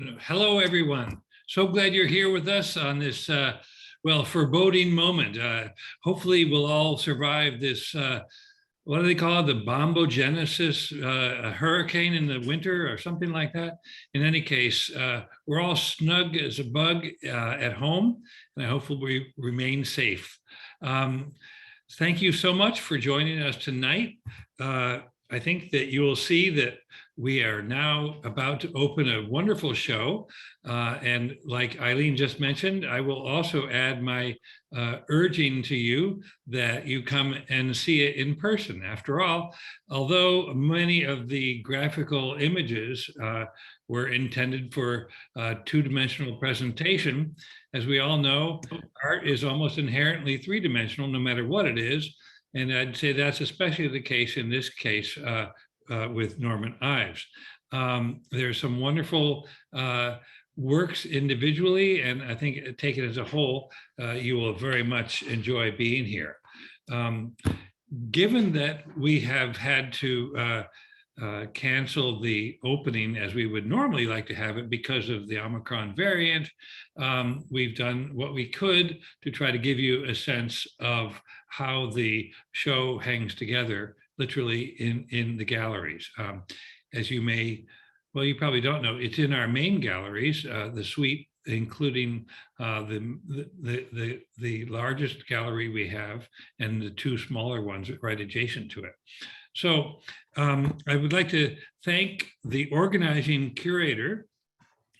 Hello, everyone. So glad you're here with us on this, foreboding moment. Hopefully we'll all survive this, what do they call it? The bombogenesis, a hurricane in the winter or something like that. In any case, we're all snug as a bug at home, and I hope we remain safe. Thank you so much for joining us tonight. I think that you will see that we are now about to open a wonderful show. And like Eileen just mentioned, I will also add my urging to you that you come and see it in person. After all, although many of the graphical images were intended for two-dimensional presentation, as we all know, art is almost inherently three-dimensional, no matter what it is. And I'd say that's especially the case in this case with Norman Ives. There's some wonderful works individually, and I think taken as a whole, you will very much enjoy being here. Given that we have had to cancel the opening as we would normally like to have it because of the Omicron variant, we've done what we could to try to give you a sense of how the show hangs together, literally in the galleries. As you may, well, you probably don't know, it's in our main galleries, the suite, including the largest gallery we have and the two smaller ones right adjacent to it. So I would like to thank the organizing curator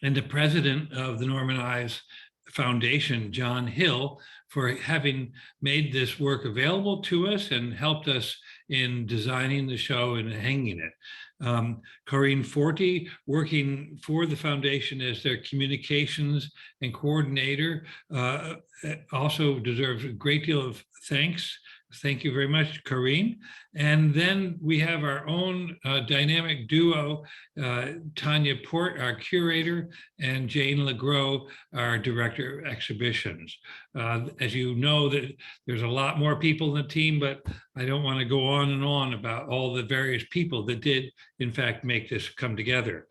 and the president of the Norman Ives Foundation, John Hill, for having made this work available to us and helped us in designing the show and hanging it. Corinne Forti, working for the foundation as their communications and coordinator, also deserves a great deal of thanks. Thank you very much, Corinne. And then we have our own dynamic duo, Tanya Pohrt, our curator, and Jane LeGros, our director of exhibitions. As you know, that there's a lot more people in the team, but I don't want to go on and on about all the various people that did, in fact, make this come together.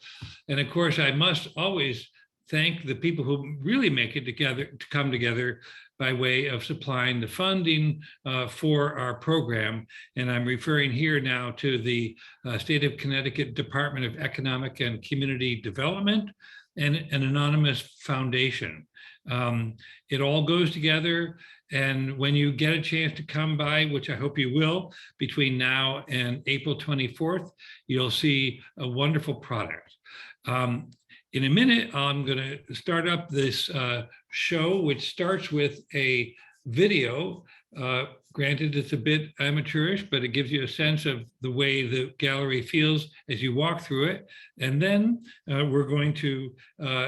And of course, I must always thank the people who really make it together to come together by way of supplying the funding for our program. And I'm referring here now to the State of Connecticut Department of Economic and Community Development and an anonymous foundation. It all goes together. And when you get a chance to come by, which I hope you will, between now and April 24th, you'll see a wonderful product. In a minute, I'm going to start up this show, which starts with a video. Granted, it's a bit amateurish, but it gives you a sense of the way the gallery feels as you walk through it. And then we're going to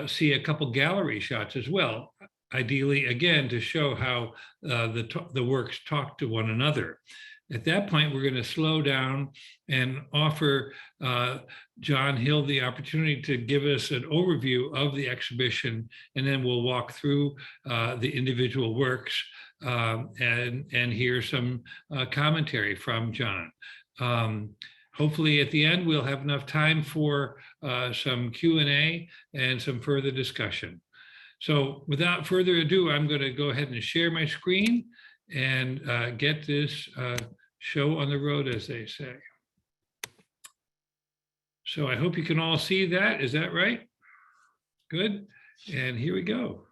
see a couple gallery shots as well, ideally, again, to show how the works talk to one another. At that point, we're going to slow down and offer John Hill the opportunity to give us an overview of the exhibition, and then we'll walk through the individual works and hear some commentary from John. Hopefully at the end, we'll have enough time for some Q&A and some further discussion. So without further ado, I'm going to go ahead and share my screen and get this show on the road, as they say. So I hope you can all see that. Is that right? Good. And here we go.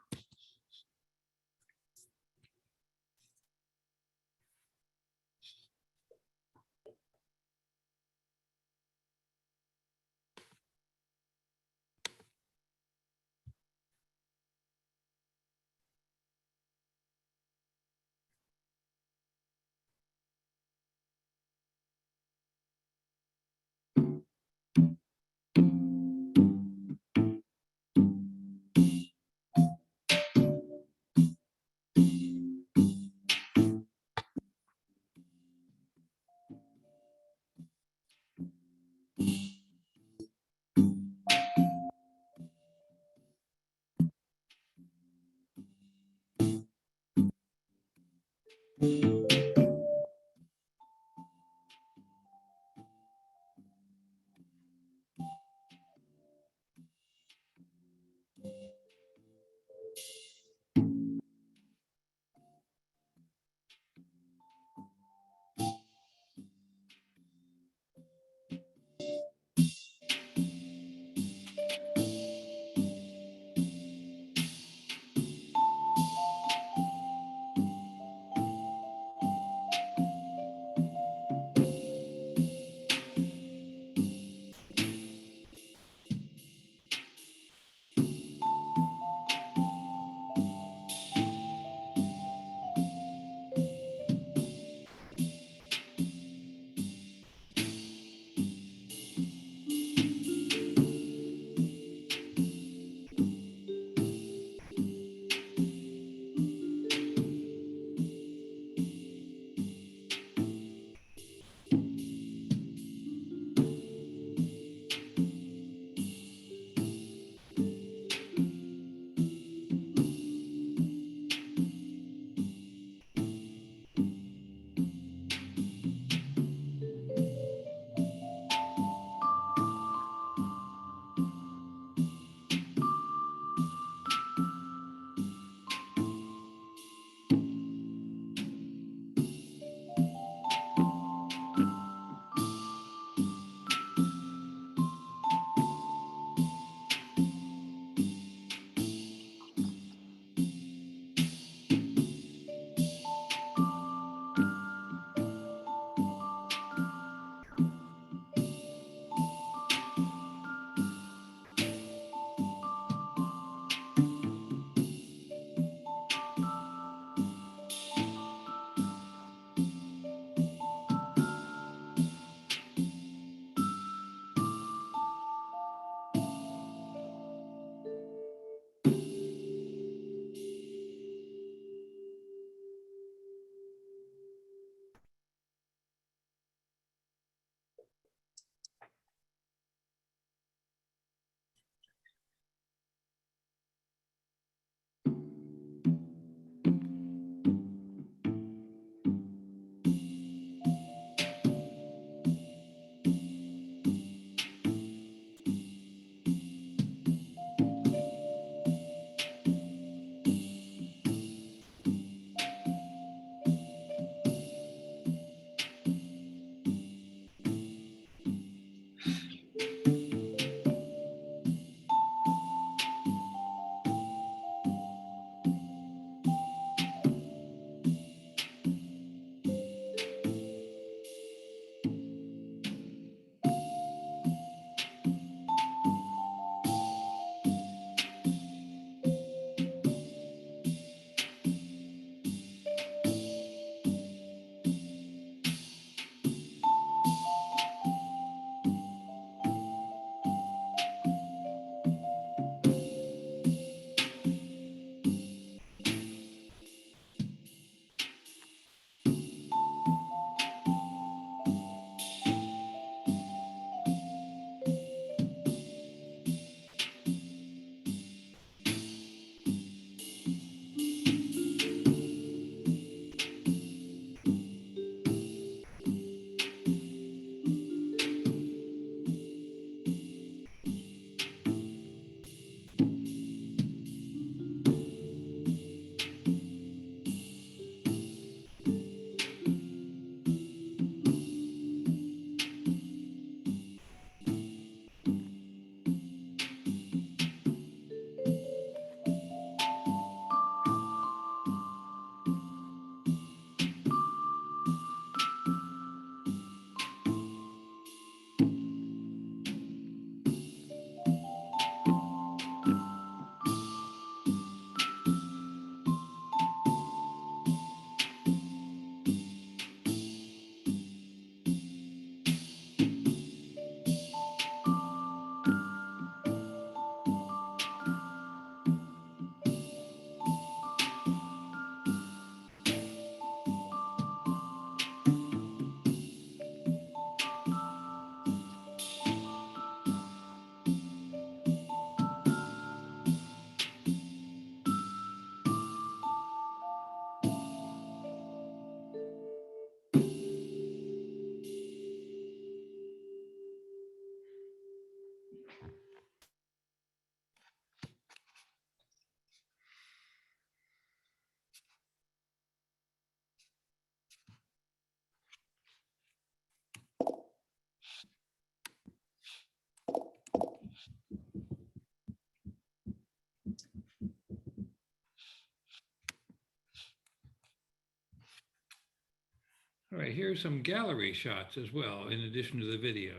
right, here's some gallery shots as well, in addition to the videos.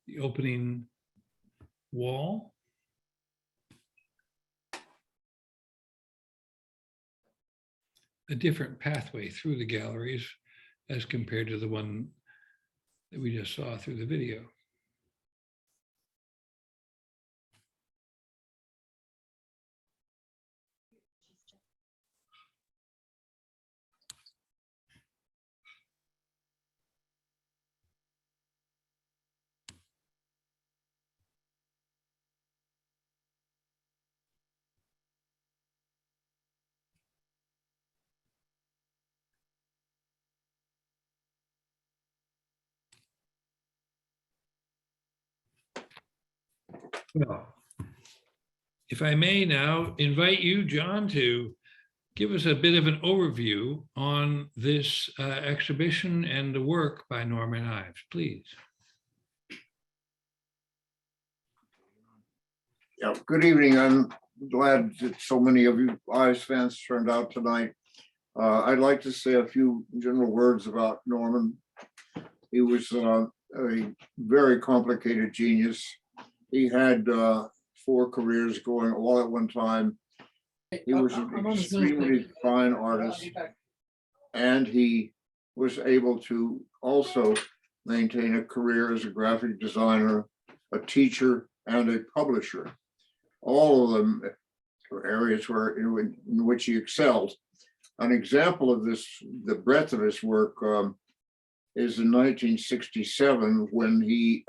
The opening wall. A different pathway through the galleries as compared to the one that we just saw through the video. Well, if I may now invite you, John, to give us a bit of an overview on this exhibition and the work by Norman Ives, please. Yeah, good evening. I'm glad that so many of you Ives fans turned out tonight. I'd like to say a few general words about Norman. He was a very complicated genius. He had 4 careers going all at one time. He was an extremely fine artist, and he was able to also maintain a career as a graphic designer, a teacher, and a publisher. All of them were areas where in which he excelled. An example of this, the breadth of his work, is in 1967 when he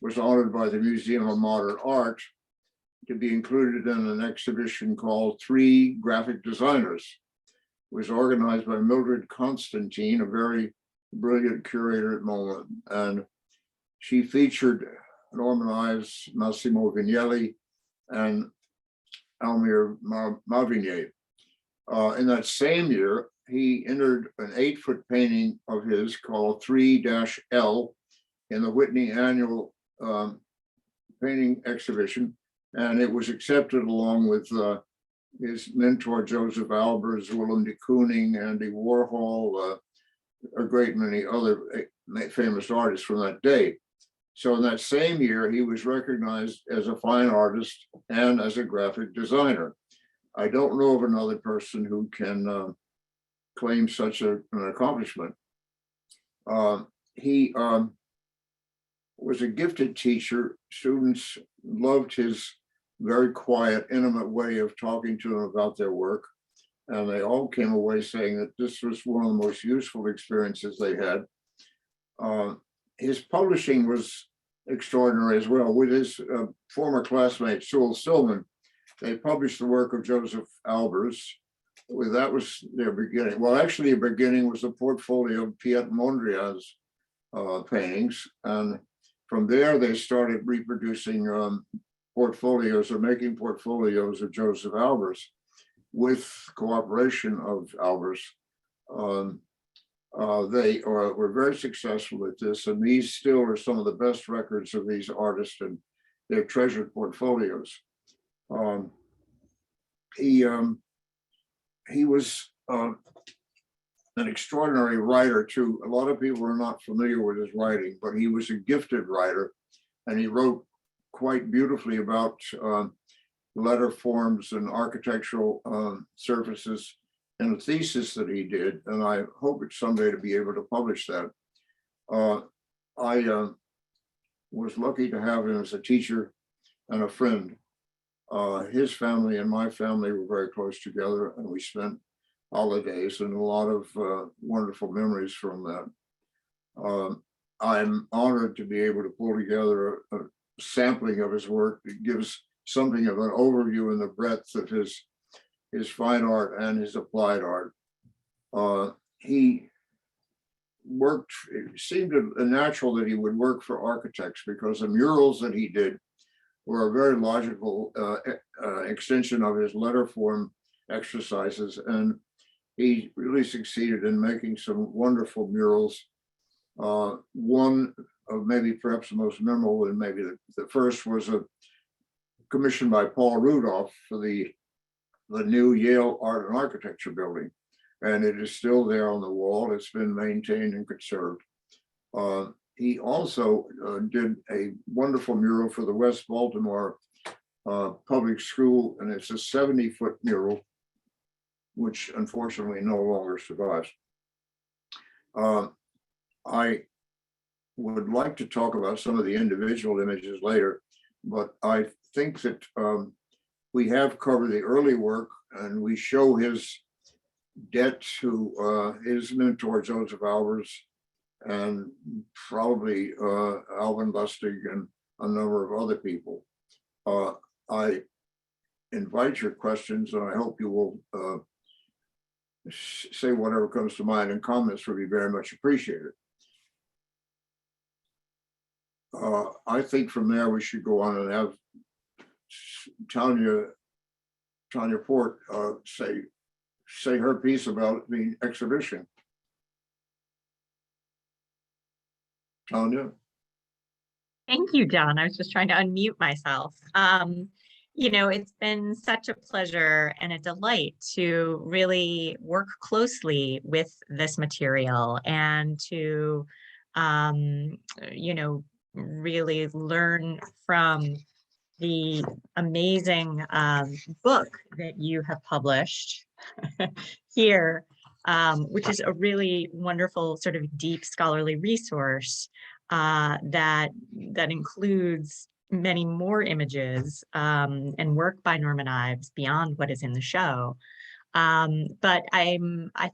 was honored by the Museum of Modern Art to be included in an exhibition called 3 Graphic Designers. It was organized by Mildred Constantine, a very brilliant curator at MoMA, and she featured Norman Ives, Massimo Vignelli, and Almir Mavigné. In that same year, he entered an 8-foot painting of his called 3-L in the Whitney Annual Painting Exhibition, and it was accepted along with his mentor Joseph Albers, Willem de Kooning, Andy Warhol, a great many other famous artists from that day. So in that same year, he was recognized as a fine artist and as a graphic designer. I don't know of another person who can claim such an accomplishment. He was a gifted teacher. Students loved his very quiet, intimate way of talking to them about their work. And they all came away saying that this was one of the most useful experiences they had. His publishing was extraordinary as well. With his former classmate, Sewell Stillman, they published the work of Joseph Albers. Well, that was their beginning. Well, actually, the beginning was a portfolio of Piet Mondrian's paintings. And from there, they started reproducing portfolios or making portfolios of Joseph Albers with cooperation of Albers. They were very successful at this, and these still are some of the best records of these artists and their treasured portfolios. He was an extraordinary writer too. A lot of people are not familiar with his writing, but he was a gifted writer, and he wrote quite beautifully about letter forms and architectural surfaces in a thesis that he did, and I hope it's someday to be able to publish that. I was lucky to have him as a teacher and a friend. His family and my family were very close together, and we spent holidays and a lot of wonderful memories from that. I'm honored to be able to pull together a sampling of his work that gives something of an overview in the breadth of his fine art and his applied art. He worked, it seemed natural that he would work for architects because the murals that he did were a very logical extension of his letter form exercises. And he really succeeded in making some wonderful murals. One of maybe perhaps the most memorable, and maybe the first, was a commissioned by Paul Rudolph for the new Yale Art and Architecture building. and it is still there on the wall. It's been maintained and conserved. He also did a wonderful mural for the West Baltimore public school, and it's a 70-foot mural, which unfortunately no longer survives. I would like to talk about some of the individual images later, but I think that we have covered the early work, and we show his debt to his mentor, Joseph Albers, and probably Alvin Lustig and a number of other people. I invite your questions, and I hope you will say whatever comes to mind, and comments will be very much appreciated. I think from there we should go on and have Tanya Pohrt say her piece about the exhibition. Tanya? Thank you, John. I was just trying to unmute myself. You know, it's been such a pleasure and a delight to really work closely with this material and to, you know, really learn from the amazing book that you have published here, which is a really wonderful sort of deep scholarly resource that includes many more images and work by Norman Ives beyond what is in the show. But I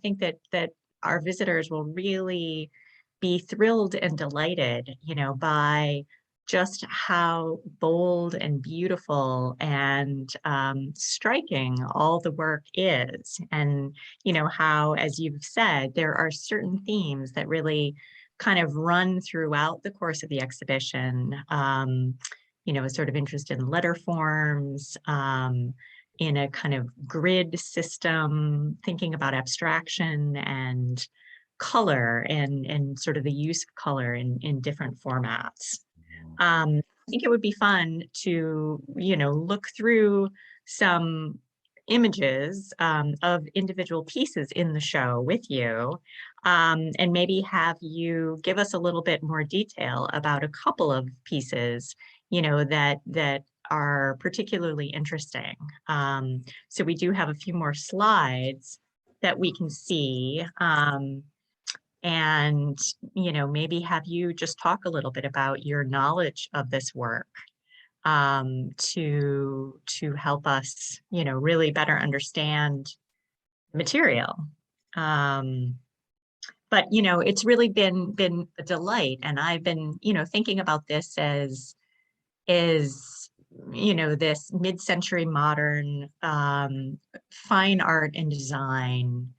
think that our visitors will really be thrilled and delighted, you know, by just how bold and beautiful and striking all the work is. And, you know, how, as you've said, there are certain themes that really kind of run throughout the course of the exhibition. You know, a sort of interest in letter forms, in a kind of grid system, thinking about abstraction and color and sort of the use of color in different formats. I think it would be fun to, you know, look through some images of individual pieces in the show with you, and maybe have you give us a little bit more detail about a couple of pieces, you know, that are particularly interesting. So we do have a few more slides that we can see. And, you know, maybe have you just talk a little bit about your knowledge of this work to help us, you know, really better understand material. But, you know, it's really been a delight, and I've been, you know, thinking about this as you know, this mid-century modern fine art and design,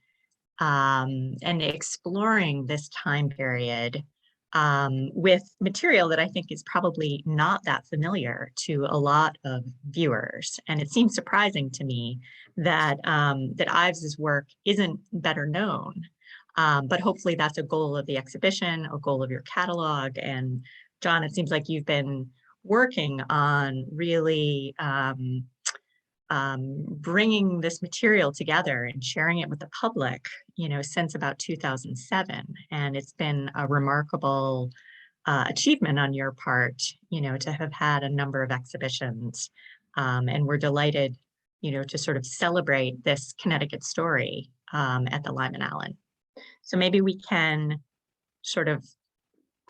and exploring this time period with material that I think is probably not that familiar to a lot of viewers. And it seems surprising to me that that Ives's work isn't better known. But hopefully that's a goal of the exhibition, a goal of your catalog. And John, it seems like you've been working on really bringing this material together and sharing it with the public, you know, since about 2007. And it's been a remarkable achievement on your part, you know, to have had a number of exhibitions. And we're delighted, you know, to sort of celebrate this Connecticut story at the Lyman Allyn. So maybe we can sort of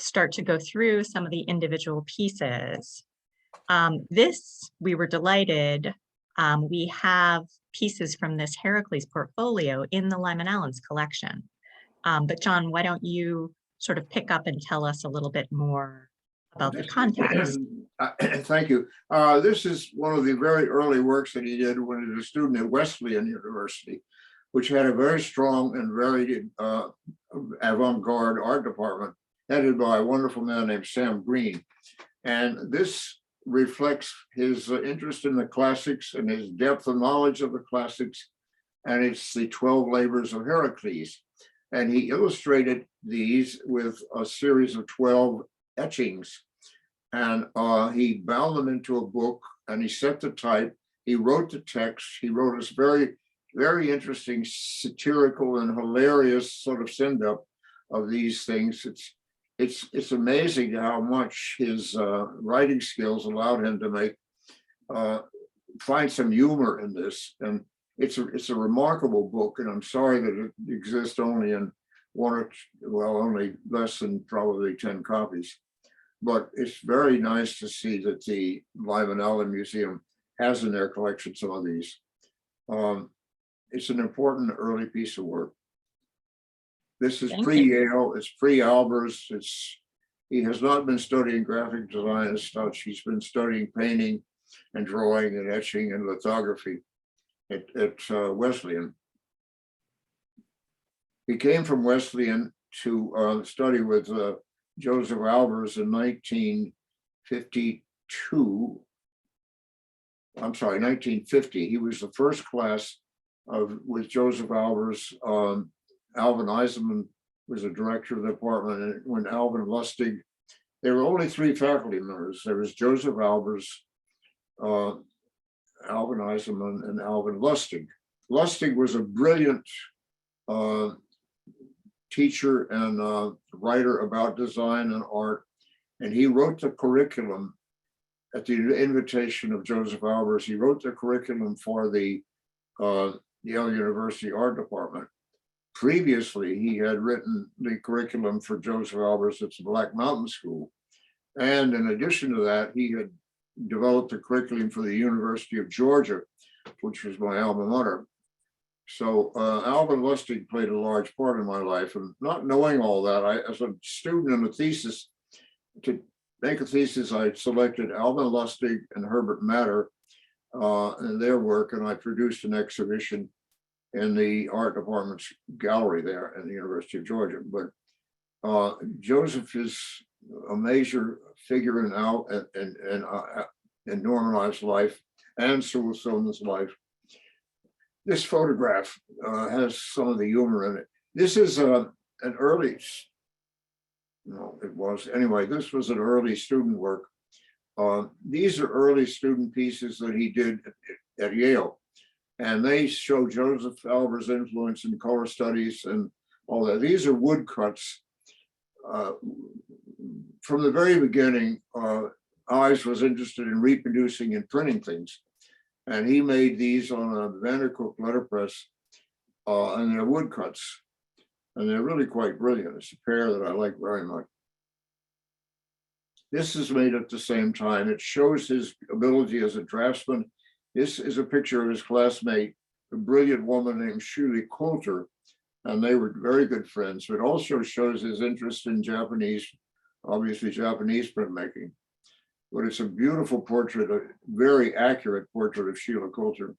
start to go through some of the individual pieces. This, we were delighted. We have pieces from this Heracles portfolio in the Lyman Allyn's collection. But John, why don't you sort of pick up and tell us a little bit more about the context? Thank you. This is one of the very early works that he did when he was a student at Wesleyan University, which had a very strong and very avant-garde art department, headed by a wonderful man named Sam Green. And this reflects his interest in the classics and his depth of knowledge of the classics. And it's the 12 labors of Heracles. And he illustrated these with a series of 12 etchings. And he bound them into a book, and he set the type. He wrote the text. He wrote us very very interesting satirical and hilarious sort of send-up of these things. It's amazing how much his writing skills allowed him to make find some humor in this. And it's a remarkable book, and I'm sorry that it exists only in only less than probably 10 copies. But it's very nice to see that the Lyman Allyn Museum has in their collection some of these. It's an important early piece of work. This is Thank you. pre-Yale, it's pre-Albers. He has not been studying graphic design as such. He's been studying painting and drawing and etching and lithography at Wesleyan. He came from Wesleyan to study with Joseph Albers in 1952. I'm sorry, 1950. He was the first class with Joseph Albers. Alvin Eisenman was the director of the department, and when Alvin Lustig, there were only 3 faculty members. There was Joseph Albers, Alvin Eisenman, and Alvin Lustig. Lustig was a brilliant teacher and writer about design and art, and he wrote the curriculum at the invitation of Joseph Albers. He wrote the curriculum for the Yale University Art Department. Previously, he had written the curriculum for Joseph Albers at the Black Mountain School. And in addition to that, he had developed the curriculum for the University of Georgia, which was my alma mater. So Alvin Lustig played a large part in my life. And not knowing all that, as a student in a thesis, to make a thesis, I selected Alvin Lustig and Herbert Matter and their work, and I produced an exhibition in the art department's gallery there at the University of Georgia. But Joseph is a major figure in Norman Ives' life and Sewell Silman's life. This photograph has some of the humor in it. This is an early, no, it was, anyway, this was an early student work. These are early student pieces that he did at Yale. And they show Joseph Albers' influence in color studies and all that. These are woodcuts. From the very beginning, Ives was interested in reproducing and printing things. And he made these on a Vandercook letterpress, and they're woodcuts. And they're really quite brilliant. It's a pair that I like very much. This is made at the same time. It shows his ability as a draftsman. This is a picture of his classmate, a brilliant woman named Shirley Coulter, and they were very good friends. But it also shows his interest in Japanese, obviously Japanese printmaking. But it's a beautiful portrait, a very accurate portrait of Sheila Coulter.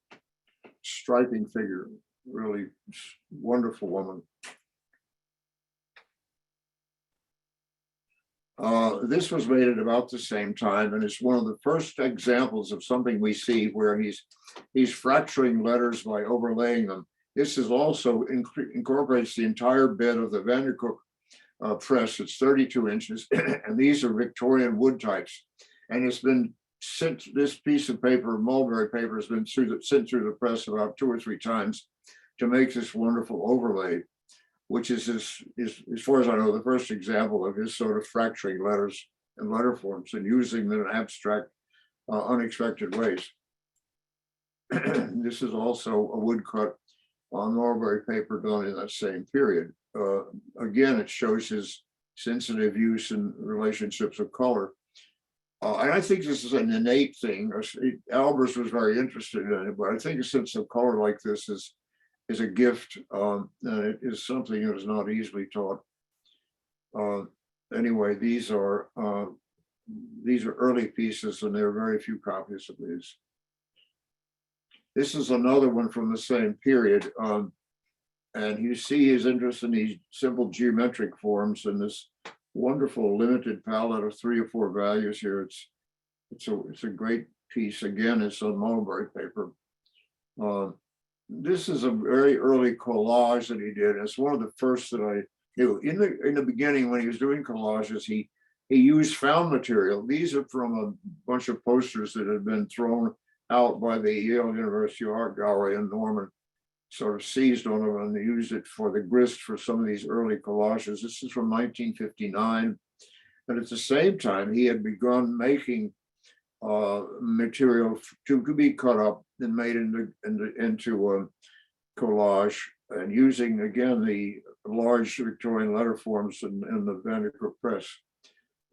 Striking figure, really wonderful woman. This was made at about the same time, and it's one of the first examples of something we see where he's fracturing letters by overlaying them. This is also incorporates the entire bed of the Vandercook press. It's 32 inches, and these are Victorian wood types. And it's been sent, this piece of paper, mulberry paper, has been sent through the press about 2 or 3 times to make this wonderful overlay, which is as far as I know, the first example of his sort of fracturing letters and letter forms and using them in abstract, unexpected ways. This is also a woodcut on mulberry paper done in that same period. Again, it shows his sensitive use and relationships of color. And I think this is an innate thing. Albers was very interested in it, but I think a sense of color like this is a gift, and it is something that is not easily taught. Anyway, these are early pieces, and there are very few copies of these. This is another one from the same period, and you see his interest in these simple geometric forms and this wonderful limited palette of 3 or 4 values here. It's a great piece. Again, it's on mulberry paper. This is a very early collage that he did. It's one of the first that I knew. In the beginning, when he was doing collages, he used found material. These are from a bunch of posters that had been thrown out by the Yale University Art Gallery in Norman. sort of seized on it and used it for the grist for some of these early collages. This is from 1959. And at the same time, he had begun making material to be cut up and made into collage, and using again the large Victorian letter forms in the Vandercook press.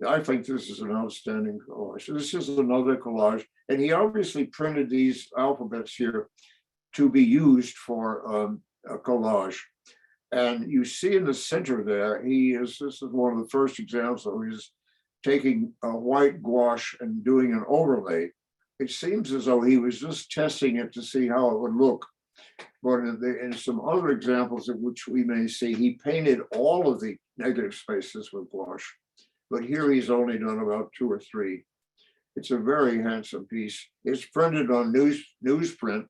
I think this is an outstanding collage. This is another collage, and he obviously printed these alphabets here to be used for a collage. And you see in the center there, this is one of the first examples where he's taking a white gouache and doing an overlay. It seems as though he was just testing it to see how it would look. But in some other examples of which we may see, he painted all of the negative spaces with gouache. But here he's only done about 2 or 3. It's a very handsome piece. It's printed on newsprint.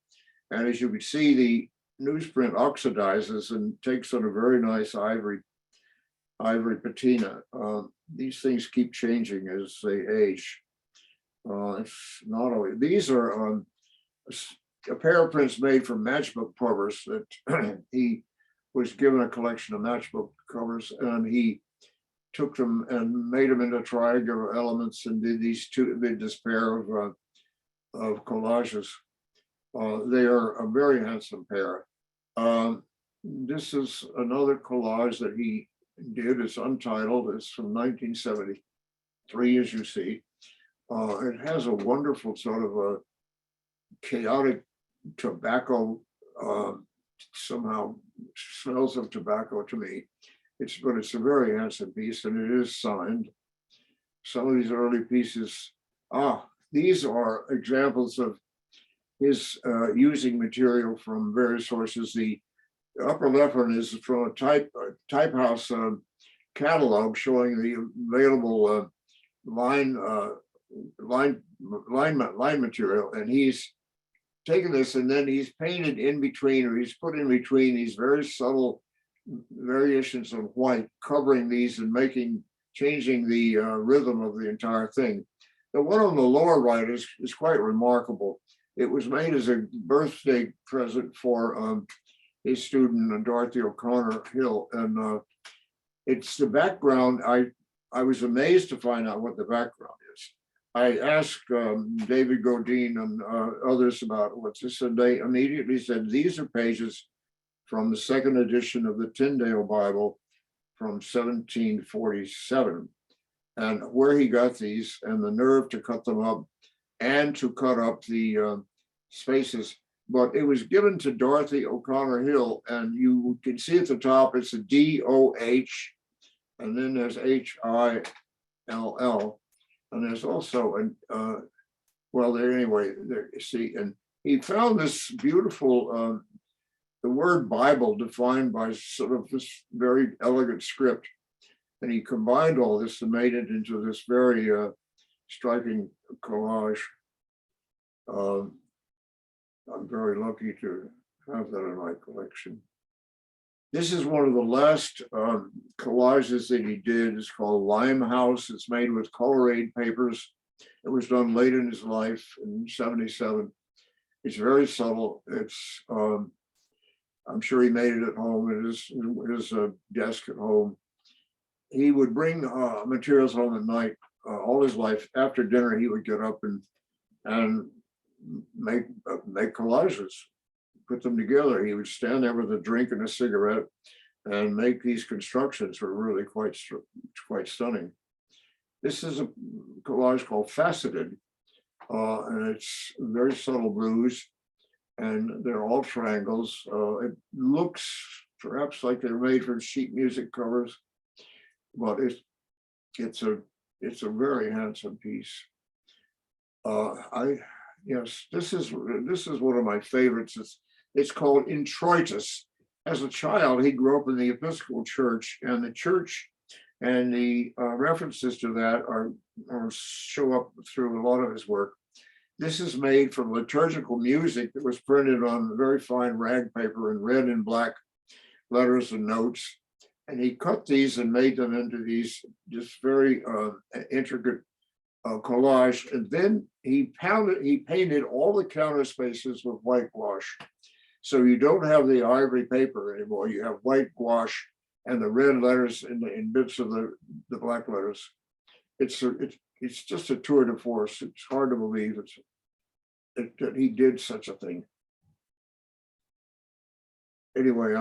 And as you can see, the newsprint oxidizes and takes on a very nice ivory patina. These things keep changing as they age. It's not always, these are a pair of prints made from matchbook covers that he was given a collection of matchbook covers, and he took them and made them into triangular elements and did this pair of collages. They are a very handsome pair. This is another collage that he did. It's untitled. It's from 1973, as you see. It has a wonderful sort of a chaotic tobacco, somehow smells of tobacco to me. But it's a very handsome piece, and it is signed. Some of these early pieces, these are examples of his using material from various sources. The upper left one is from a type house catalog showing the available line material, and he's taken this and then he's painted in between, or he's put in between these very subtle variations of white, covering these and changing the rhythm of the entire thing. The one on the lower right is quite remarkable. It was made as a birthday present for his student, Dorothy O'Connor Hill, and it's the background. I was amazed to find out what the background is. I asked David Godine and others about what's this, and they immediately said these are pages from the second edition of the Tyndale Bible from 1747, and where he got these and the nerve to cut them up and to cut up the spaces. But it was given to Dorothy O'Connor Hill, and you can see at the top it's a D-O-H, and then there's H-I-L-L, and there's also well, there anyway, there you see, and he found this beautiful the word Bible defined by sort of this very elegant script, and he combined all this and made it into this very striking collage. I'm very lucky to have that in my collection. This is one of the last collages that he did. It's called Limehouse. It's made with color aid papers. It was done late in his life in 77. It's very subtle. It's I'm sure he made it at home at his desk at home. He would bring materials home at night all his life. After dinner, he would get up and make collages, put them together. He would stand there with a drink and a cigarette and make these constructions were really quite stunning. This is a collage called Faceted, and it's very subtle blues, and they're all triangles. It looks perhaps like they're made from sheet music covers, but it's a very handsome piece. Yes, this is one of my favorites. It's called Introitus. As a child, he grew up in the Episcopal Church, and the church and the references to that show up through a lot of his work. This is made from liturgical music that was printed on very fine rag paper in red and black letters and notes. And he cut these and made them into these just very intricate collage. And then he painted all the counter spaces with white gouache. So you don't have the ivory paper anymore. You have white gouache and the red letters in bits of the black letters. It's just a tour de force. It's hard to believe that he did such a thing. Anyway,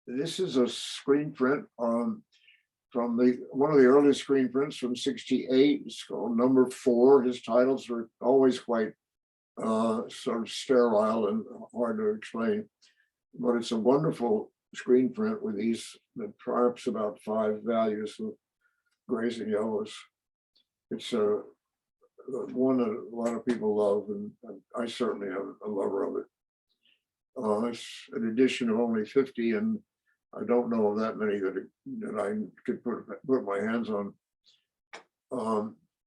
this is a screen print from one of the earliest screen prints from '68. It's called number 4. His titles were always quite sort of sterile and hard to explain, but it's a wonderful screen print with these perhaps about 5 values of grays and yellows. It's one that a lot of people love, and I certainly am a lover of it. It's an edition of only 50, and I don't know of that many that I could put my hands on.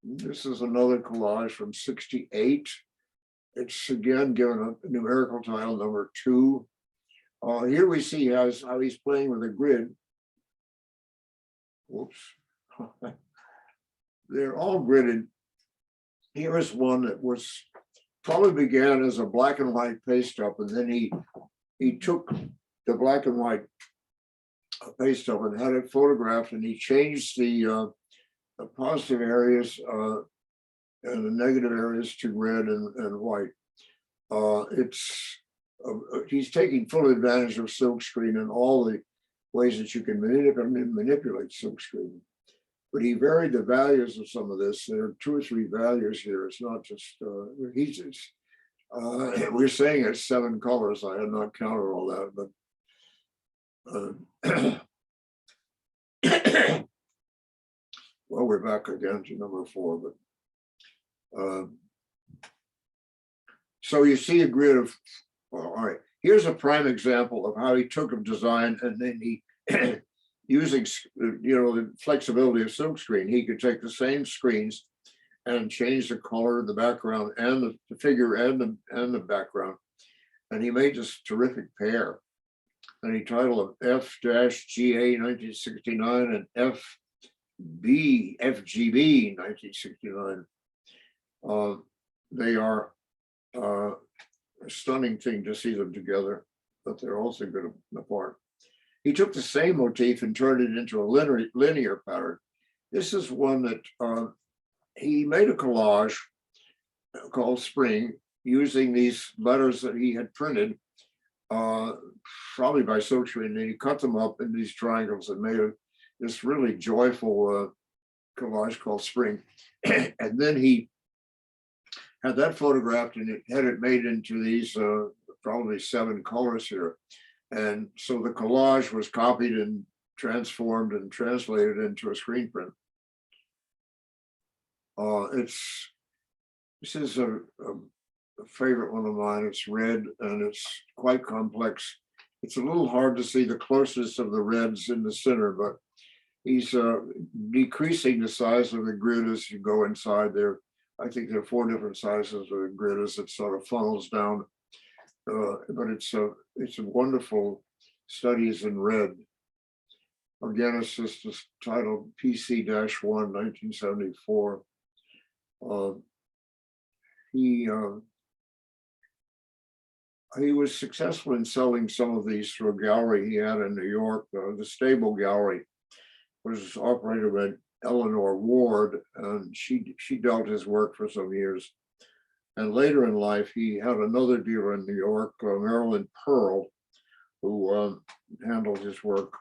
This is another collage from '68. It's again given a numerical title, number 2. Here we see how he's playing with a grid. Whoops. They're all gridded. Here is one that was probably began as a black and white paste up, and then he took the black and white paste up and had it photographed, and he changed the positive areas and the negative areas to red and white. He's taking full advantage of silkscreen and all the ways that you can manipulate silkscreen. But he varied the values of some of this. There are 2 or 3 values here. It's not just we're saying it's 7 colors. I had not counted all that, but well, we're back again to number 4. But so you see a grid of. Well, all right. Here's a prime example of how he took a design and then he. Using the flexibility of silkscreen, he could take the same screens and change the color of the background and the figure and the background, and he made this terrific pair. And he titled it F-GA 1969 and FGB 1969. They are a stunning thing to see them together, but they're also good apart. He took the same motif and turned it into a linear pattern. This is one that he made a collage called Spring using these letters that he had printed, probably by silkscreen, and he cut them up in these triangles and made this really joyful collage called Spring. And then he had that photographed and had it made into these probably 7 colors here. And so the collage was copied and transformed and translated into a screen print. This is a favorite one of mine. It's red and it's quite complex. It's a little hard to see the closest of the reds in the center, but he's decreasing the size of the grid as you go inside there. I think there are 4 different sizes of the grid as it sort of funnels down. But it's a wonderful studies in red. Again, it's just titled PC-1 1974. He was successful in selling some of these through a gallery he had in New York. The Stable Gallery was operated by Eleanor Ward, and she dealt his work for some years. And later in life, he had another dealer in New York, Marilyn Pearl, who handled his work.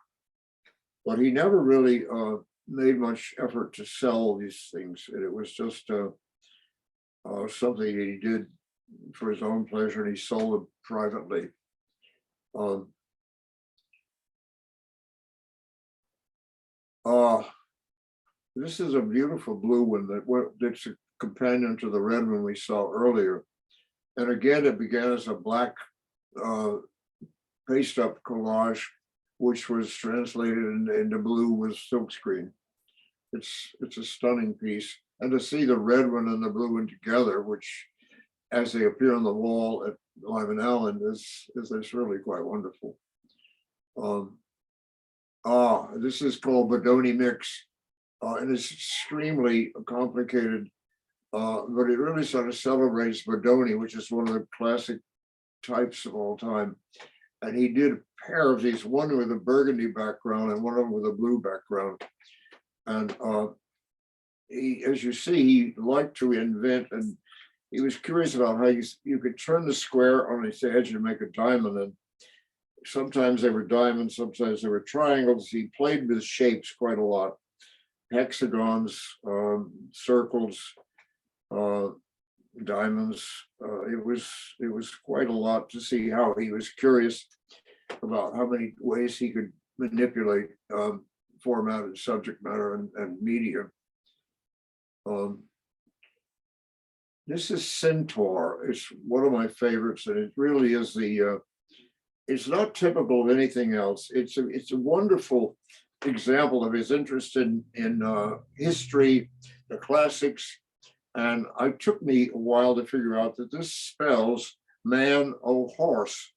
But he never really made much effort to sell these things. It was just something he did for his own pleasure, and he sold them privately. This is a beautiful blue one that's a companion to the red one we saw earlier. And again, it began as a black paste up collage, which was translated into blue with silkscreen. It's a stunning piece. And to see the red one and the blue one together, which as they appear on the wall at Lyman Allyn is really quite wonderful. This is called Bodoni Mix. And it's extremely complicated, but it really sort of celebrates Bodoni, which is one of the classic types of all time. And he did a pair of these, one with a burgundy background and one of them with a blue background. And he, as you see, he liked to invent, and he was curious about how you could turn the square on its edge and make a diamond. And sometimes they were diamonds, sometimes they were triangles. He played with shapes quite a lot, hexagons, circles, diamonds. It was quite a lot to see how he was curious about how many ways he could manipulate format and subject matter and media. This is Centaur. It's one of my favorites, and it really is the. It's not typical of anything else. It's a wonderful example of his interest in history, the classics, and it took me a while to figure out that this spells man o horse,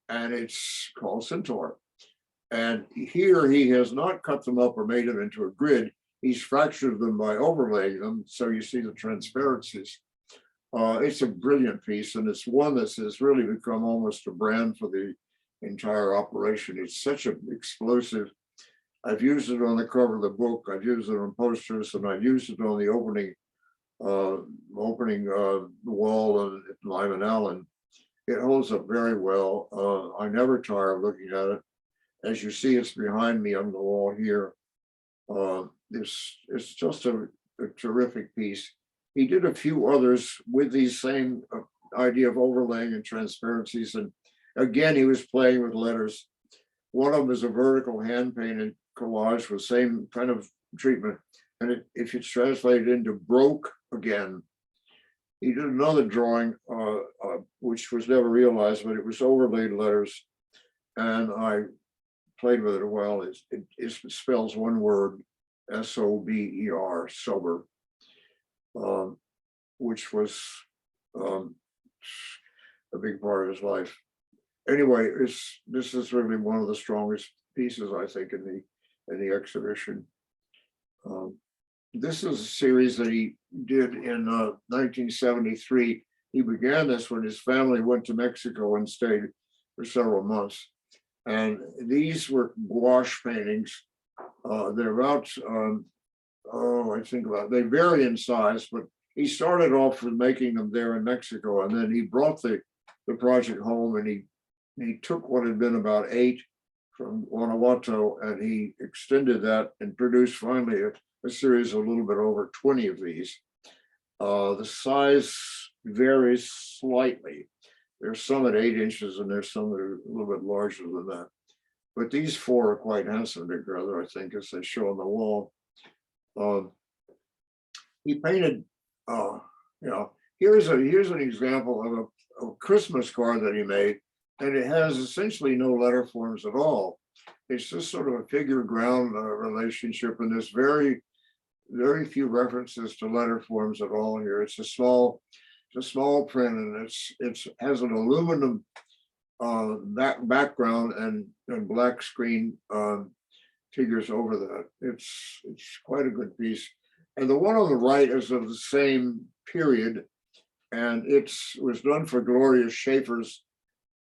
and it's called Centaur. And here he has not cut them up or made them into a grid. He's fractured them by overlaying them, so you see the transparencies. It's a brilliant piece, and it's one that has really become almost a brand for the entire operation. It's such an explosive. I've used it on the cover of the book. I've used it on posters, and I've used it on the opening wall at Lyman Allyn. It holds up very well. I never tire of looking at it. As you see, it's behind me on the wall here. It's just a terrific piece. He did a few others with these same idea of overlaying and transparencies. And again, he was playing with letters. One of them is a vertical hand painted collage with same kind of treatment. And if it's translated into broke again, he did another drawing, which was never realized, but it was overlaid letters. And I played with it a while. It spells one word, S-O-B-E-R, sober. Which was a big part of his life. Anyway, this is really one of the strongest pieces, I think, in the exhibition. This is a series that he did in 1973. He began this when his family went to Mexico and stayed for several months. And these were gouache paintings. They're about I think about it. They vary in size, but he started off with making them there in Mexico, and then he brought the project home, and he took what had been about 8 from Guanajuato, and he extended that and produced finally a series of a little bit over 20 of these. The size varies slightly. There's some at 8 inches, and there's some that are a little bit larger than that. But these 4 are quite handsome together, I think, as they show on the wall. He painted, here's an example of a Christmas card that he made, and it has essentially no letter forms at all. It's just sort of a figure ground relationship, and there's very few references to letter forms at all here. It's a small print, and it has an aluminum background and black screen figures over that. It's quite a good piece. And the one on the right is of the same period, and it was done for Gloria Schaefer's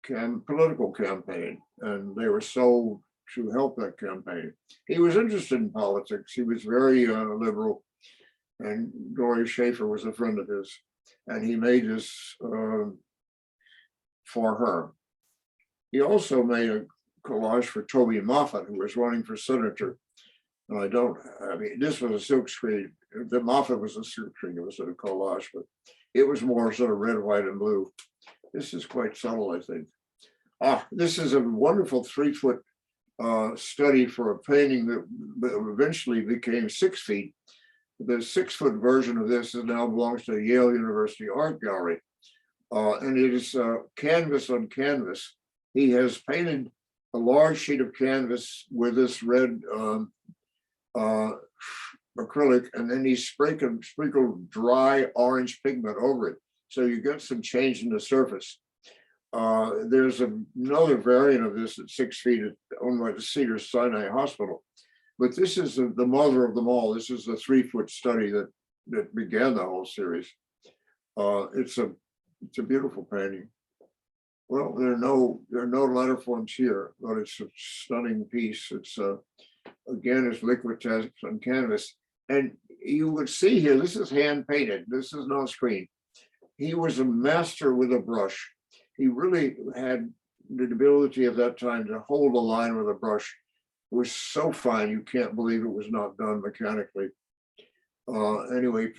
political campaign, and they were sold to help that campaign. He was interested in politics. He was very liberal, and Gloria Schaefer was a friend of his, and he made this for her. He also made a collage for Toby Moffat, who was running for senator. And this was a silkscreen. The Moffat was a silkscreen. It was a collage, but it was more sort of red, white, and blue. This is quite subtle, I think. This is a wonderful 3-foot study for a painting that eventually became 6 feet. The 6-foot version of this now belongs to the Yale University Art Gallery. And it is canvas on canvas. He has painted a large sheet of canvas with this red acrylic, and then he sprinkled dry orange pigment over it. So you get some change in the surface. There's another variant of this at 6 feet owned by the Cedars-Sinai Hospital. But this is the mother of them all. This is the 3-foot study that began the whole series. It's a beautiful painting. Well, there are no letter forms here, but it's a stunning piece. It's again, it's liquid text on canvas. And you would see here, this is hand painted. This is not screen. He was a master with a brush. He really had the ability at that time to hold a line with a brush. It was so fine, you can't believe it was not done mechanically. Anyway, he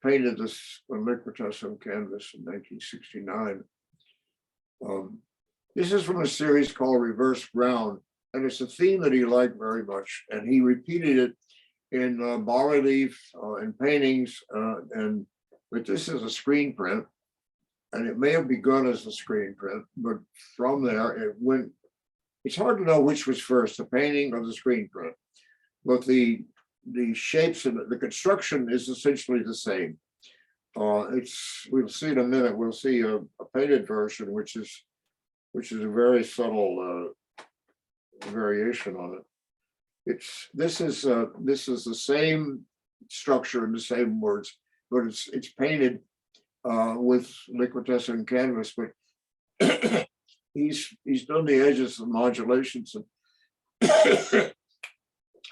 painted this on liquid text on canvas in 1969. This is from a series called Reverse Ground, and it's a theme that he liked very much, and he repeated it in bas-relief, in paintings, but this is a screen print, and it may have begun as a screen print, but from there it went. It's hard to know which was first, the painting or the screen print, but the shapes and the construction is essentially the same. We'll see in a minute. We'll see a painted version, which is a very subtle variation on it. This is the same structure and the same words, but it's painted with liquid text and canvas. But he's done the edges and modulations, and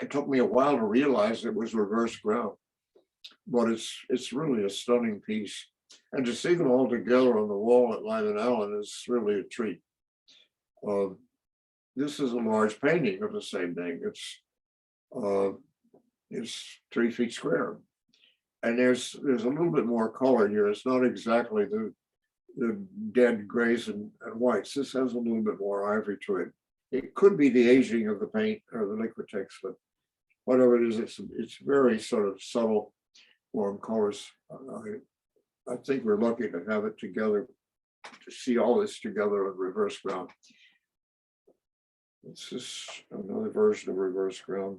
it took me a while to realize it was reverse ground. But it's really a stunning piece, and to see them all together on the wall at Lyman Allyn is really a treat. This is a large painting of the same thing. It's 3 feet square, and there's a little bit more color here. It's not exactly the dead grays and whites. This has a little bit more ivory to it. It could be the aging of the paint or the liquid text, but whatever it is, it's very sort of subtle warm colors. I think we're lucky to have it together, to see all this together in reverse ground. This is another version of reverse ground.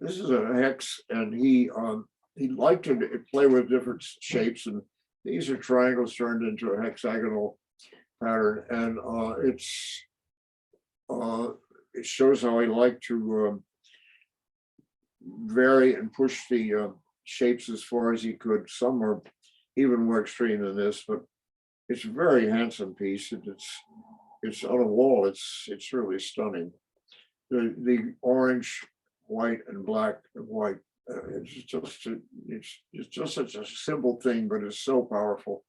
This is a hex, and he liked to play with different shapes, and these are triangles turned into a hexagonal pattern, and it shows how he liked to vary and push the shapes as far as he could. Some are even more extreme than this, but it's a very handsome piece. It's on a wall. It's really stunning. The orange, white, and black and white. It's just such a simple thing, but it's so powerful.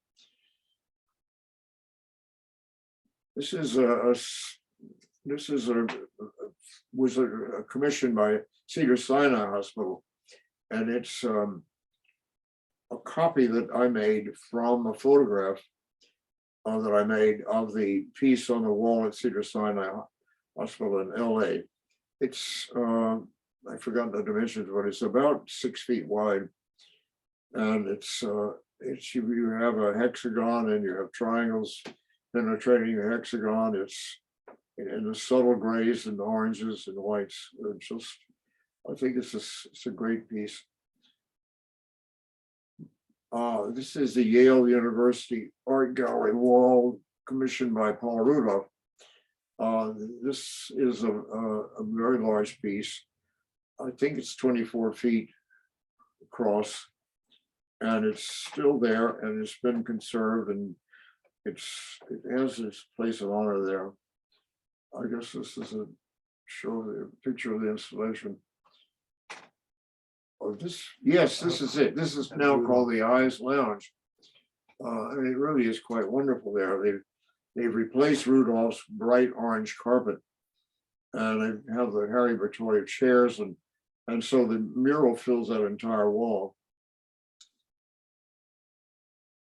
This was a commission by Cedars-Sinai Hospital, and it's a copy that I made from a photograph that I made of the piece on the wall at Cedars-Sinai Hospital in LA. It's I forgot the dimensions, but it's about 6 feet wide, and you have a hexagon and you have triangles penetrating the hexagon. It's in the subtle grays and oranges and whites. I think it's a great piece. This is the Yale University Art Gallery wall commissioned by Paul Rudolph. This is a very large piece. I think it's 24 feet across, and it's still there, and it's been conserved, and it has its place of honor there. I guess this is a picture of the installation. Oh, yes, this is it. This is now called the Ives Lounge. And it really is quite wonderful there. They've replaced Rudolph's bright orange carpet, and they have the Harry Bertoia chairs, and so the mural fills that entire wall.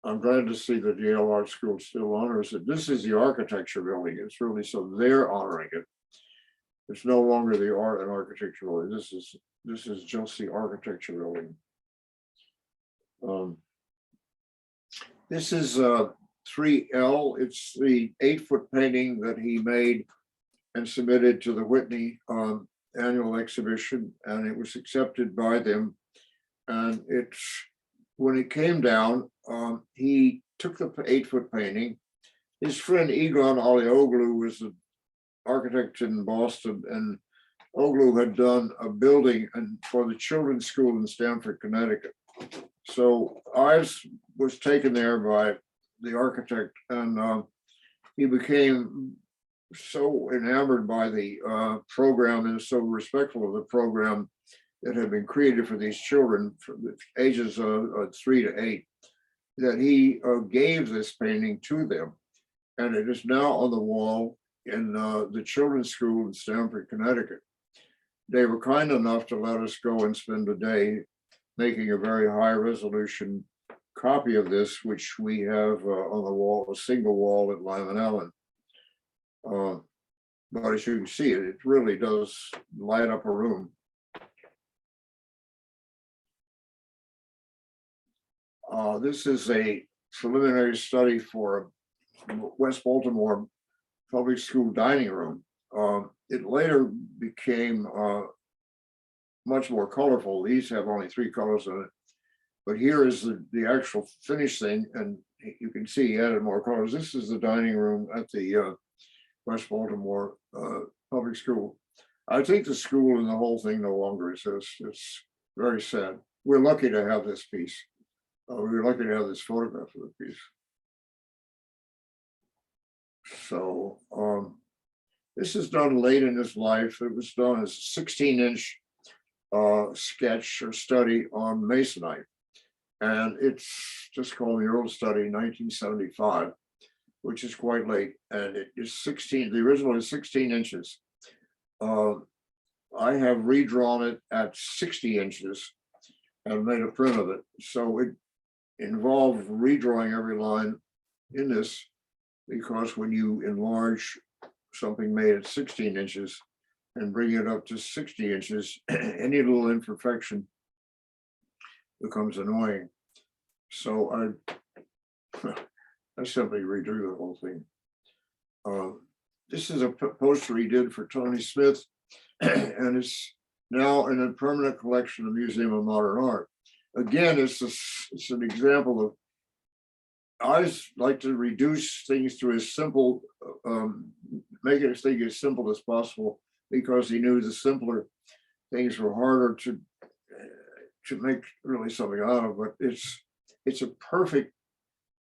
I'm glad to see that Yale Art School still honors it. This is the architecture building. It's really, so they're honoring it. It's no longer the art and architecture building. This is just the architecture building. This is 3L. It's the 8-foot painting that he made and submitted to the Whitney annual exhibition, and it was accepted by them. And when it came down, he took the 8-foot painting. His friend Egon Alioglu was an architect in Boston, and Oglu had done a building for the children's school in Stamford, Connecticut. So Ives was taken there by the architect, and he became so enamored by the program and so respectful of the program that had been created for these children from the ages of 3 to 8, that he gave this painting to them. And it is now on the wall in the children's school in Stamford, Connecticut. They were kind enough to let us go and spend a day making a very high resolution copy of this, which we have on the wall, a single wall at Lyman, Allyn. But as you can see, it really does light up a room. This is a preliminary study for West Baltimore public school dining room. It later became much more colorful. These have only 3 colors in it, but here is the actual finished thing, and you can see he added more colors. This is the dining room at the West Baltimore public school. I think the school and the whole thing no longer exists. It's very sad. We're lucky to have this piece. We're lucky to have this photograph of the piece. So this is done late in his life. It was done as a 16-inch sketch or study on masonite. And it's just called the Earl Study 1975, which is quite late. And it is 16, the original is 16 inches. I have redrawn it at 60 inches and made a print of it. So it involved redrawing every line in this, because when you enlarge something made at 16 inches and bring it up to 60 inches, any little imperfection becomes annoying. So I simply redo the whole thing. This is a poster he did for Tony Smith, and it's now in a permanent collection of Museum of Modern Art. Again, it's an example of, I just like to reduce things to as simple, make it as simple as possible, because he knew the simpler things were harder to make really something out of. But it's a perfect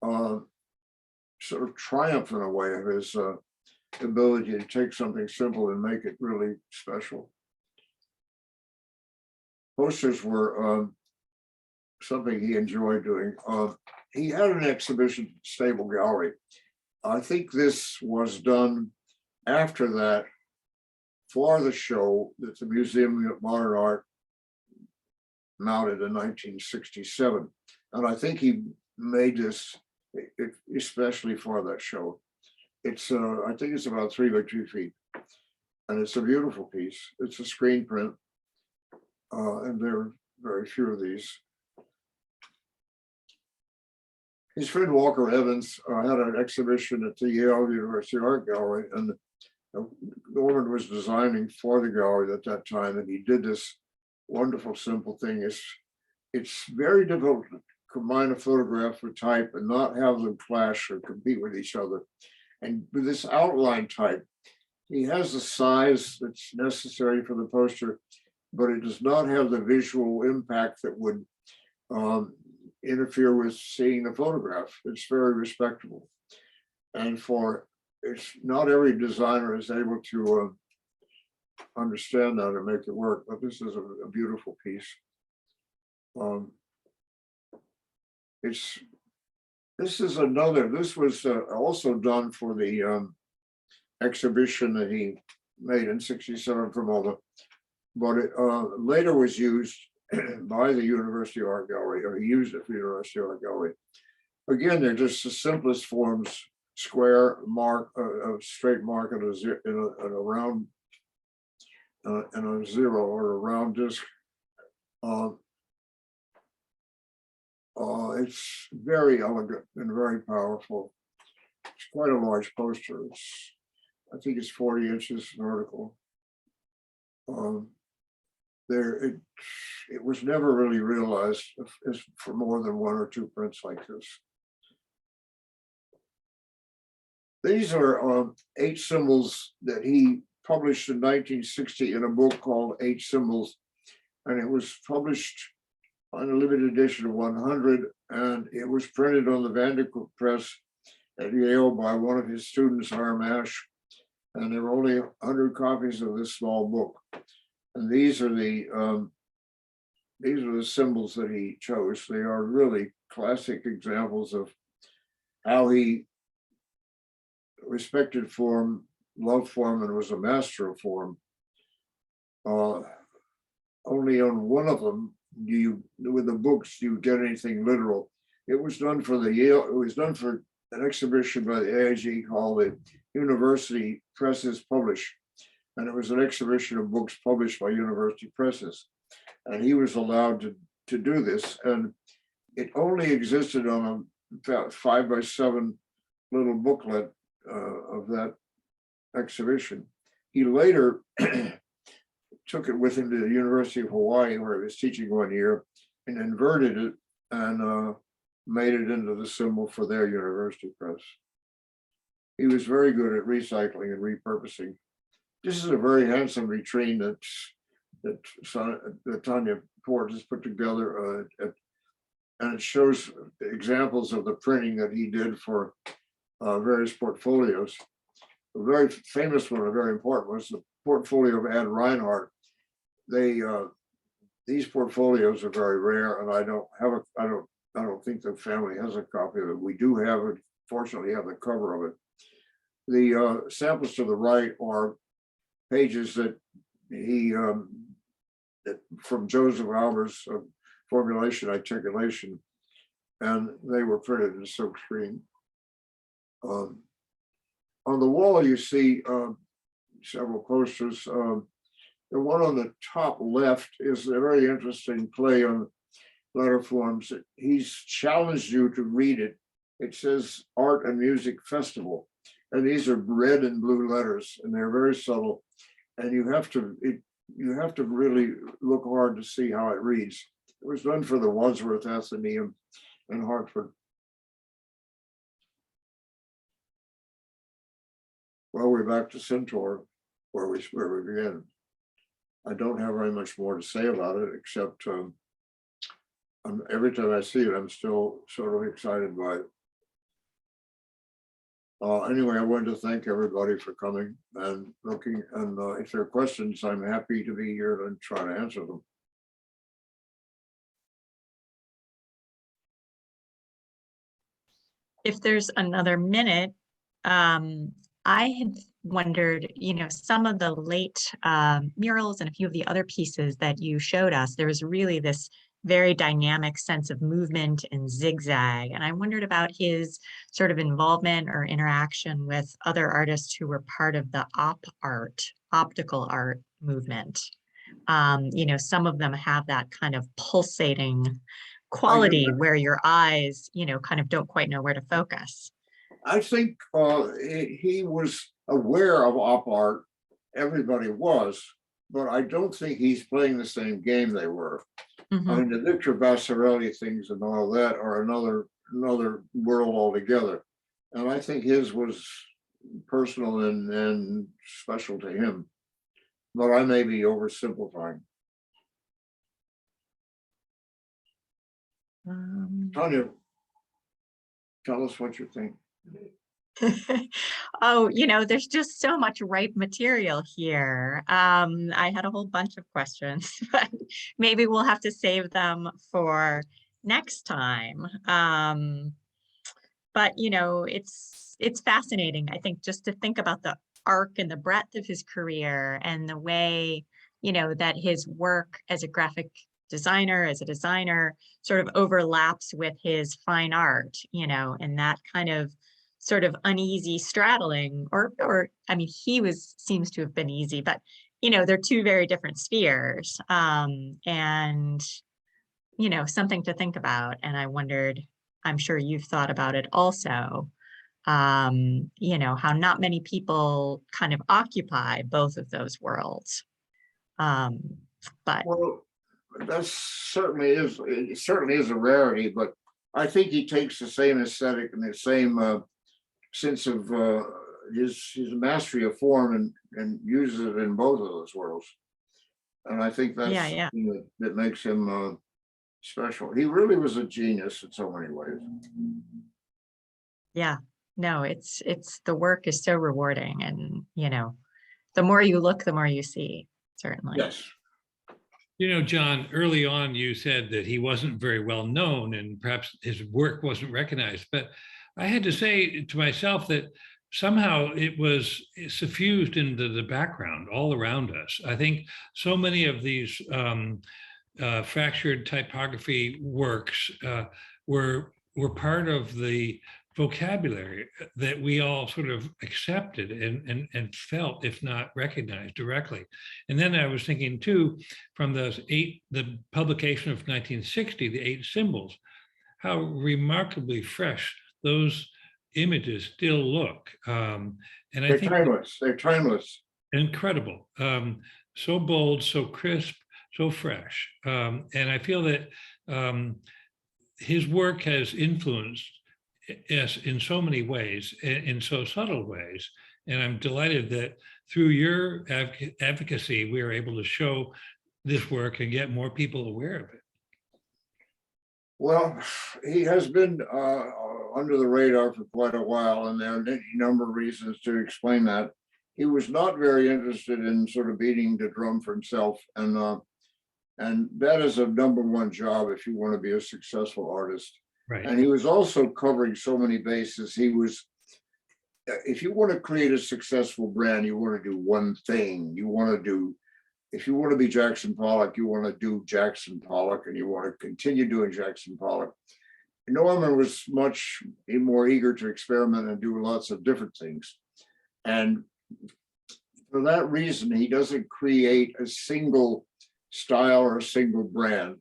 sort of triumph in a way of his ability to take something simple and make it really special. Posters were something he enjoyed doing. He had an exhibition at Stable Gallery. I think this was done after that for the show that the Museum of Modern Art mounted in 1967. And I think he made this especially for that show. It's, I think it's about 3 by 2 feet. And it's a beautiful piece. It's a screen print. And there are very few of these. His friend Walker Evans had an exhibition at the Yale University Art Gallery, and Norman was designing for the gallery at that time, and he did this wonderful, simple thing. It's very difficult to combine a photograph with type and not have them clash or compete with each other. And with this outline type, he has the size that's necessary for the poster, but it does not have the visual impact that would interfere with seeing the photograph. It's very respectable. And it's not every designer is able to understand that or make it work, but this is a beautiful piece. This was also done for the exhibition that he made in '67 from all the, but it later was used by the University Art Gallery, or he used it for the University Art Gallery. Again, they're just the simplest forms: square mark, a straight mark, and a round, and a 0 or a round disc. It's very elegant and very powerful. It's quite a large poster. I think it's 40 inches vertical. It was never really realized as for more than 1 or 2 prints like this. These are 8 symbols that he published in 1960 in a book called 8 Symbols, and it was published on a limited edition of 100, and it was printed on the Vandercook press at Yale by one of his students, Harm Ash, and there were only 100 copies of this small book. And these are the symbols that he chose. They are really classic examples of how he respected form, loved form, and was a master of form. Only on one of them do you, with the books, do you get anything literal. It was done for the Yale, it was done for an exhibition by the AIG called the University Presses Publish. And it was an exhibition of books published by university presses. And he was allowed to do this. And it only existed on a 5x7 little booklet of that exhibition. He later took it with him to the University of Hawaii, where he was teaching 1 year, and inverted it and made it into the symbol for their university press. He was very good at recycling and repurposing. This is a very handsome vitrine that Tanya Pohrt has put together, and it shows examples of the printing that he did for various portfolios. A very famous one, a very important, was the portfolio of Ad Reinhardt. These portfolios are very rare, and I don't think the family has a copy of it. We do have it, fortunately, have the cover of it. The samples to the right are pages that he from Joseph Albers' formulation articulation, and they were printed in silk screen. On the wall, you see several posters. The one on the top left is a very interesting play on letter forms. He's challenged you to read it. It says Art and Music Festival, and these are red and blue letters, and they're very subtle. And you have to really look hard to see how it reads. It was done for the Wadsworth Athenaeum in Hartford. Well, we're back to Centaur, where we began. I don't have very much more to say about it, except every time I see it, I'm still sort of excited by it. Anyway, I wanted to thank everybody for coming and looking, and if there are questions, I'm happy to be here and try to answer them. If there's another minute, I had wondered, some of the late murals and a few of the other pieces that you showed us, there was really this very dynamic sense of movement and zigzag. And I wondered about his sort of involvement or interaction with other artists who were part of the optical art movement. Some of them have that kind of pulsating quality where your eyes, kind of don't quite know where to focus. I think he was aware of op art. Everybody was, but I don't think he's playing the same game they were. Mm-hmm. I mean, the Victor Bassarelli things and all that are another world altogether. And I think his was personal and special to him. But I may be oversimplifying. Tanya, tell us what you think. Oh, there's just so much ripe material here. I had a whole bunch of questions, but maybe we'll have to save them for next time. But it's fascinating, I think, just to think about the arc and the breadth of his career and the way, that his work as a graphic designer, as a designer, sort of overlaps with his fine art, and that kind of sort of uneasy straddling, or I mean, seems to have been easy, but they're two very different spheres, and something to think about. And I wondered, I'm sure you've thought about it also, how not many people kind of occupy both of those worlds. But well, it certainly is a rarity, but I think he takes the same aesthetic and the same sense of his mastery of form and uses it in both of those worlds. And I think that's that makes him special. He really was a genius in so many ways. Yeah, no, it's the work is so rewarding, and the more you look, the more you see, certainly. Yes. John, early on, you said that he wasn't very well known and perhaps his work wasn't recognized. But I had to say to myself that somehow it was suffused into the background all around us. I think so many of these fractured typography works were part of the vocabulary that we all sort of accepted and felt, if not recognized directly. And then I was thinking too, from the publication of 1960, the 8 symbols, how remarkably fresh those images still look. And I think timeless. They're timeless. Incredible. So bold, so crisp, so fresh. And I feel that his work has influenced us in so many ways, in so subtle ways. And I'm delighted that through your advocacy, we are able to show this work and get more people aware of it. Well, he has been under the radar for quite a while, and there are a number of reasons to explain that. He was not very interested in sort of beating the drum for himself, and that is a #1 job if you want to be a successful artist. Right. And he was also covering so many bases. He was, if you want to create a successful brand, you want to do one thing. If you want to be Jackson Pollock, you want to do Jackson Pollock, and you want to continue doing Jackson Pollock. Norman was much more eager to experiment and do lots of different things. And for that reason, he doesn't create a single style or a single brand.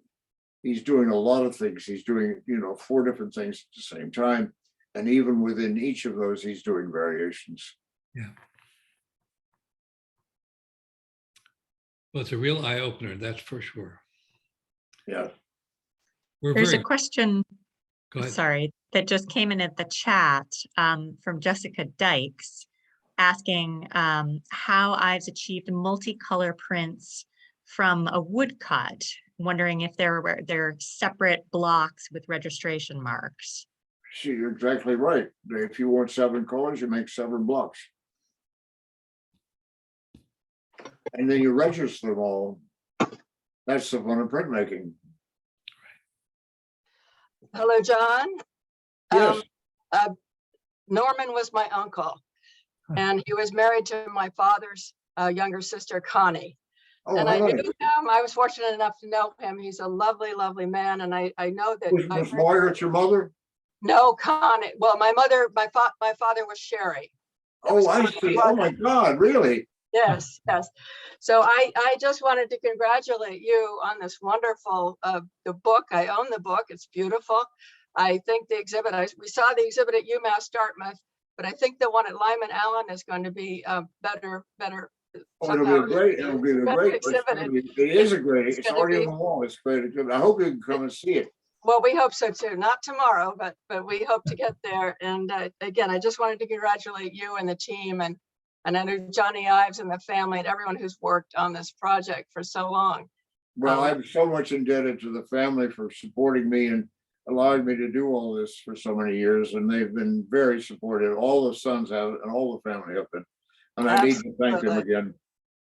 He's doing a lot of things. He's doing, 4 different things at the same time. And even within each of those, he's doing variations. Yeah. Well, it's a real eye opener, that's for sure. Yeah. There's a question, Go ahead. sorry, that just came in at the chat from Jessica Dykes, asking how Ives achieved multicolor prints from a woodcut, wondering if they're separate blocks with registration marks. You're exactly right. If you want 7 colors, you make 7 blocks. And then you register them all. That's the fun of printmaking. Hello, John. Yes. Norman was my uncle, and he was married to my father's younger sister, Connie. Oh, and I right. knew him. I was fortunate enough to know him. He's a lovely, lovely man. And I know that. Was Margaret your mother? No, Connie. Well, my father was Sherry. Oh, I see. Oh my God, really? Yes, yes. So I just wanted to congratulate you on this wonderful the book. I own the book. It's beautiful. I think the exhibit, we saw the exhibit at UMass Dartmouth, but I think the one at Lyman Allyn is going to be better. Oh, it'll be great. It'll be a great exhibit. It is a great. It's already on the wall. It's great. I hope you can come and see it. Well, we hope so too. Not tomorrow, but we hope to get there. And again, I just wanted to congratulate you and the team, and I know Johnny Ives and the family and everyone who's worked on this project for so long. Well, I'm so much indebted to the family for supporting me and allowing me to do all this for so many years. And they've been very supportive. All the sons have, and all the family have been. And I need to thank them again.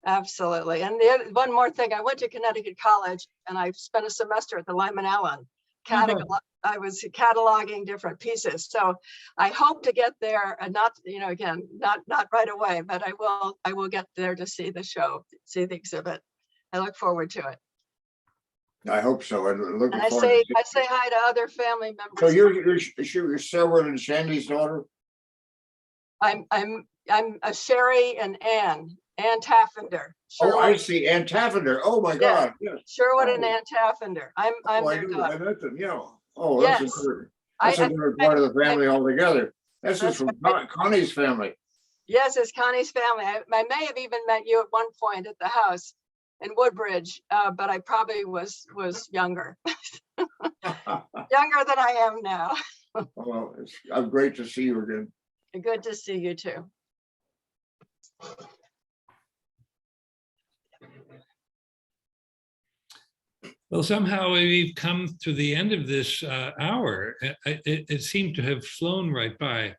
Absolutely. And one more thing, I went to Connecticut College and I spent a semester at the Lyman Allyn. I was cataloging different pieces. So I hope to get there, and not, again, not right away, but I will get there to see the show, see the exhibit. I look forward to it. I hope so. And I say hi to other family members. So you're Sarah and Shandy's daughter? I'm a Sherry and Ann Taffender. Sherwood. Oh, I see. Ann Taffender. Oh my God. Yeah. Sherwood and Ann Taffender. I'm their daughter. I met them. Yeah. Oh, that's yes. a good part of the family altogether. That's just from Connie's family. Yes, it's Connie's family. I may have even met you at one point at the house in Woodbridge, but I probably was younger. Younger than I am now. Well, I'm great to see you again. Good to see you too. Well, somehow we've come to the end of this hour. It seemed to have flown right by.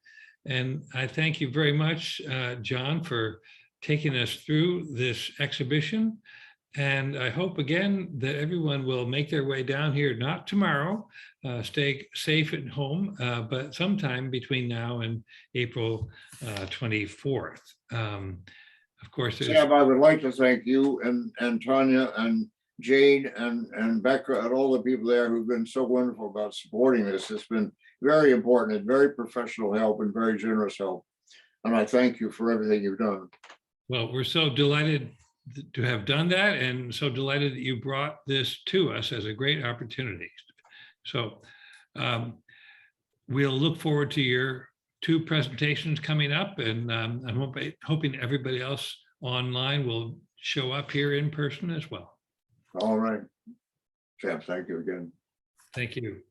And I thank you very much, John, for taking us through this exhibition. And I hope again that everyone will make their way down here, not tomorrow, stay safe at home, but sometime between now and April 24th. Of course, Sam, I would like to thank you and Tanya and Jade and Becca and all the people there who've been so wonderful about supporting this. It's been very important and very professional help and very generous help. And I thank you for everything you've done. well, we're so delighted to have done that and so delighted that you brought this to us as a great opportunity. So we'll look forward to your 2 presentations coming up, and I'm hoping everybody else online will show up here in person as well. All right. Sam, thank you again. Thank you.